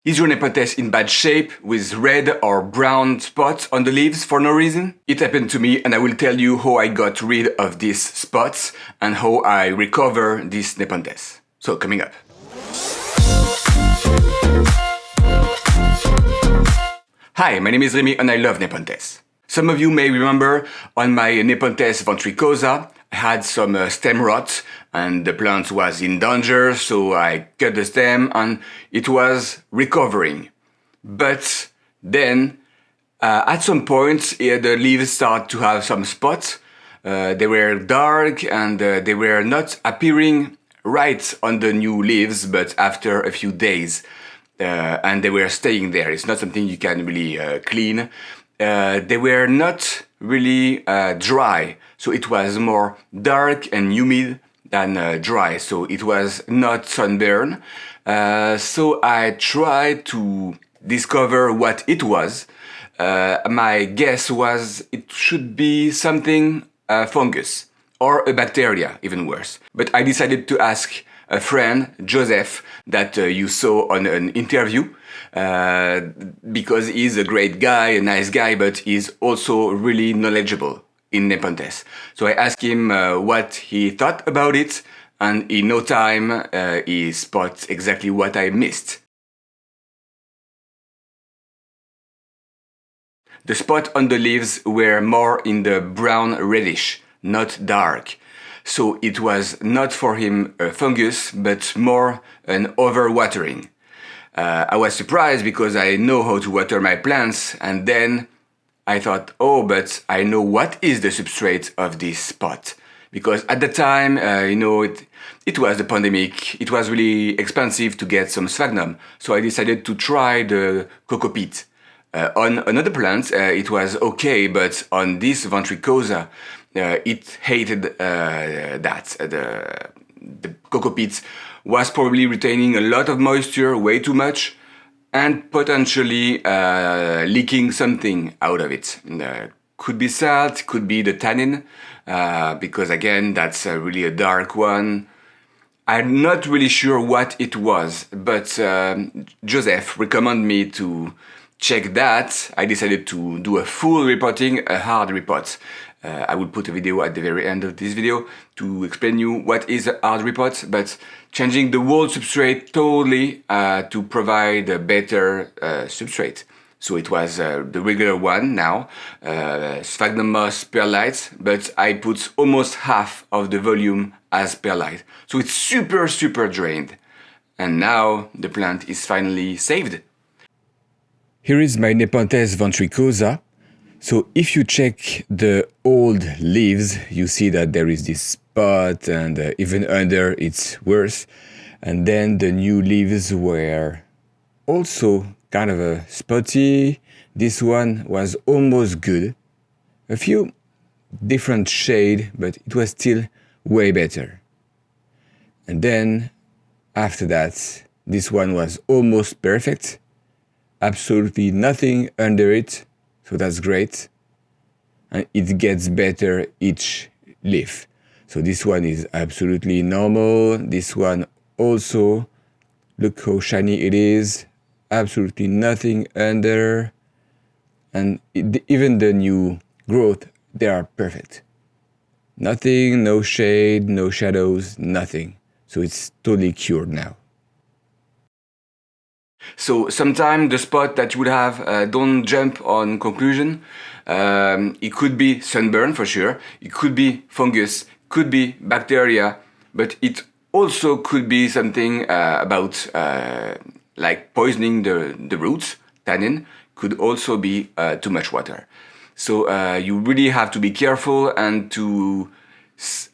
Is your Nepenthes in bad shape with red or brown spots on the leaves for no reason? It happened to me, and I will tell you how I got rid of these spots and how I recover this Nepenthes. So coming up. Hi, my name is Remy and I love Nepenthes. Some of you may remember on my Nepenthes ventricosa I had some stem rot and the plant was in danger, so I cut the stem and it was recovering. But then at some point the leaves start to have some spots. They were dark and they were not appearing right on the new leaves, but after a few days. And they were staying there. It's not something you can really clean. They were not really dry, so it was more dark and humid than dry, so it was not sunburn. So I tried to discover what it was. My guess was it should be something fungus or a bacteria, even worse. But I decided to ask a friend, Joseph, that you saw on an interview, because he's a great guy, a nice guy, but he's also really knowledgeable in Nepenthes. So I asked him what he thought about it, and in no time he spots exactly what I missed. The spots on the leaves were more in the brown reddish, not dark. So it was not for him a fungus, but more an overwatering. I was surprised because I know how to water my plants, and then I thought, oh, but I know what is the substrate of this spot. Because at the time, it was the pandemic, it was really expensive to get some sphagnum, so I decided to try the cocoa peat. On another plant, it was okay, but on this ventricosa, it hated that. The cocoa peat was probably retaining a lot of moisture, way too much, and potentially leaking something out of it. Could be salt, could be the tannin, because again, that's really a dark one. I'm not really sure what it was, but Joseph recommended me to check that. I decided to do a full reporting, a hard report. I will put a video at the very end of this video to explain you what is a hard report, but changing the whole substrate totally to provide a better substrate. So it was the regular one now, sphagnum moss perlite, but I put almost half of the volume as perlite. So it's super, super drained. And now the plant is finally saved. Here is my Nepenthes ventricosa. So if you check the old leaves, you see that there is this spot, and even under it's worse. And then the new leaves were also kind of a spotty. This one was almost good. A few different shade, but it was still way better. And then after that, this one was almost perfect. Absolutely nothing under it. So that's great, and it gets better each leaf. So this one is absolutely normal. This one also, look how shiny it is. Absolutely nothing under, and even the new growth, they are perfect. Nothing, no shade, no shadows, nothing. So it's totally cured now. So sometimes the spot that you would have, don't jump on conclusion. It could be sunburn for sure. It could be fungus, could be bacteria, but it also could be something about like poisoning the roots. Tannin could also be too much water. So you really have to be careful and to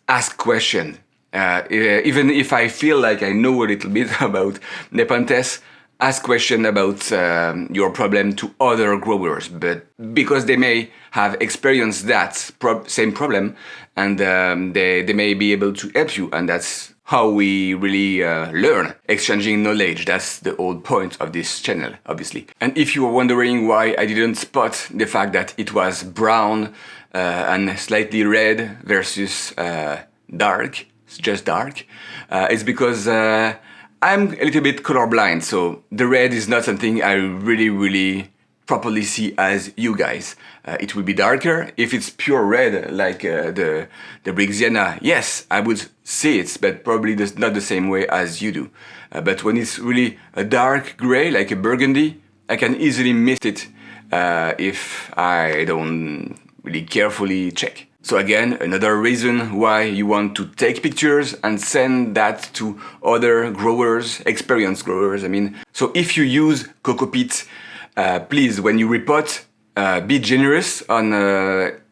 ask questions. Even if I feel like I know a little bit about Nepenthes, ask questions about your problem to other growers, but because they may have experienced that same problem, and they may be able to help you, and that's how we really learn, exchanging knowledge. That's the whole point of this channel, obviously. And if you are wondering why I didn't spot the fact that it was brown and slightly red versus dark, it's just dark, it's because I'm a little bit colorblind, so the red is not something I really properly see as you guys. It will be darker. If it's pure red, like the Brixiana, yes, I would see it, but probably not the same way as you do. But when it's really a dark gray, like a burgundy, I can easily miss it if I don't really carefully check. So again, another reason why you want to take pictures and send that to other growers, experienced growers, I mean. So if you use coco peat, please, when you repot, be generous on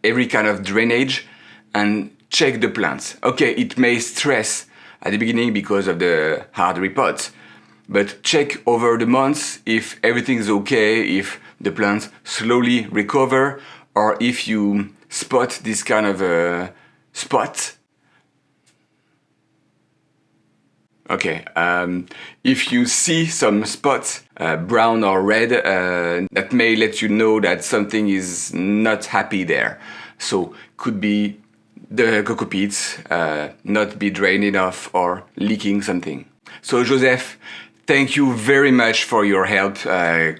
every kind of drainage and check the plants. Okay, it may stress at the beginning because of the hard repot, but check over the months if everything's okay, if the plants slowly recover, or if you spot this kind of spot. Okay, if you see some spots, brown or red, that may let you know that something is not happy there. So could be the coco peats not be drained enough or leaking something. So Joseph, thank you very much for your help.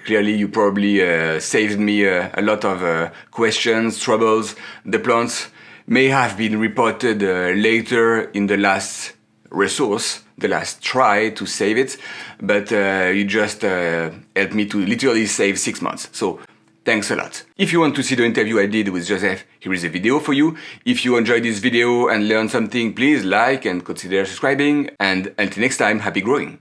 Clearly you probably saved me a lot of questions, troubles. The plants may have been reported later in the last resource, the last try to save it, but you just helped me to literally save 6 months. So thanks a lot. If you want to see the interview I did with Joseph, here is a video for you. If you enjoyed this video and learned something, please like and consider subscribing. And until next time, happy growing!